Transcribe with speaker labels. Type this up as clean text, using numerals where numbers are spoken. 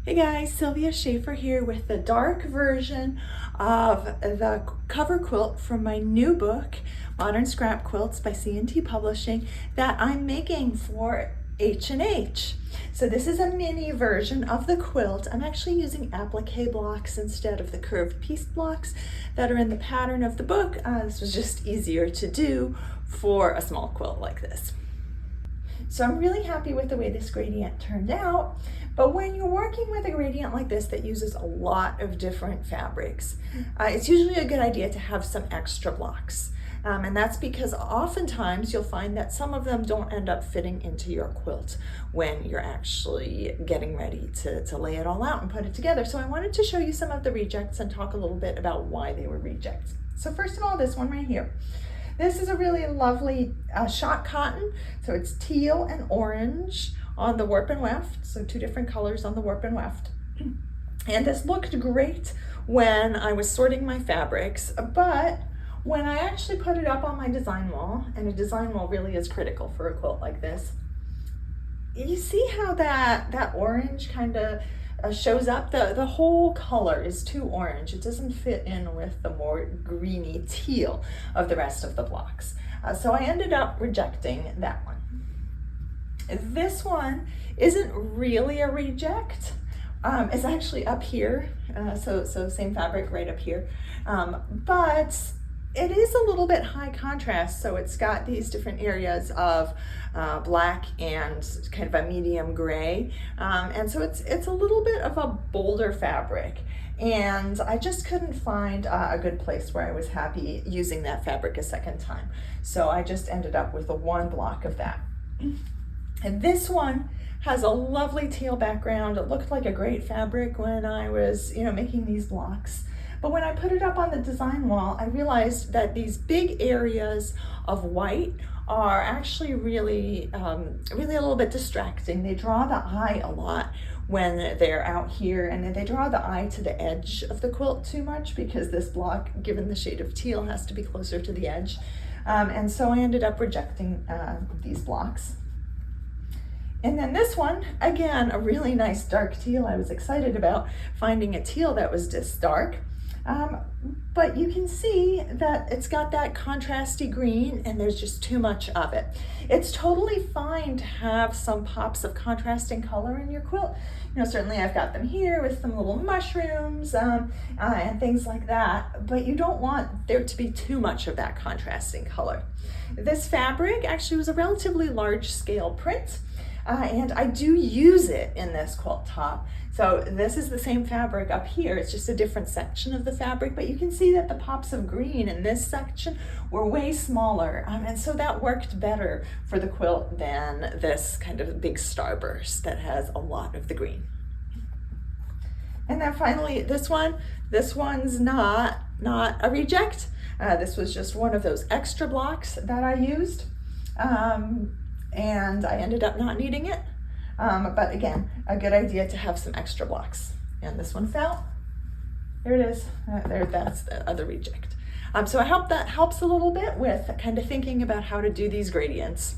Speaker 1: Hey guys, Sylvia Schaefer here with the dark version of the cover quilt from my new book, Modern Scrap Quilts by C&T Publishing, that I'm making for H&H. So this is a mini version of the quilt. I'm actually using applique blocks instead of the curved piece blocks that are in the pattern of the book. This was just easier to do for a small quilt like this. So I'm really happy with the way this gradient turned out, but when you're working with a gradient like this that uses a lot of different fabrics, it's usually a good idea to have some extra blocks. And that's because oftentimes you'll find that some of them don't end up fitting into your quilt when you're actually getting ready to lay it all out and put it together. So I wanted to show you some of the rejects and talk a little bit about why they were rejects. So first of all, this one right here. This is a really lovely shot cotton, so it's teal and orange on the warp and weft, so two different colors on the warp and weft. And this looked great when I was sorting my fabrics, but when I actually put it up on my design wall, and a design wall really is critical for a quilt like this, you see how that orange kind of shows up. The whole color is too orange. It doesn't fit in with the more greeny teal of the rest of the blocks. So I ended up rejecting that one. This one isn't really a reject. It's actually up here, so same fabric right up here, but it is a little bit high contrast, so it's got these different areas of black and kind of a medium gray, and so it's a little bit of a bolder fabric, and I just couldn't find a good place where I was happy using that fabric a second time, so I just ended up with a one block of that. And this one has a lovely teal background. It looked like a great fabric when I was making these blocks. But when I put it up on the design wall, I realized that these big areas of white are actually really a little bit distracting. They draw the eye a lot when they're out here, and they draw the eye to the edge of the quilt too much because this block, given the shade of teal, has to be closer to the edge. And so I ended up rejecting these blocks. And then this one, again, a really nice dark teal. I was excited about finding a teal that was this dark. But you can see that it's got that contrasty green and there's just too much of it. It's totally fine to have some pops of contrasting color in your quilt. Certainly I've got them here with some little mushrooms and things like that, but you don't want there to be too much of that contrasting color. This fabric actually was a relatively large scale print. And I do use it in this quilt top. So this is the same fabric up here. It's just a different section of the fabric, but you can see that the pops of green in this section were way smaller. And so that worked better for the quilt than this kind of big starburst that has a lot of the green. And then finally, this one's not a reject. This was just one of those extra blocks that I used. And I ended up not needing it, but again, a good idea to have some extra blocks. And this one fell. There it is. That's the other reject. So I hope that helps a little bit with kind of thinking about how to do these gradients.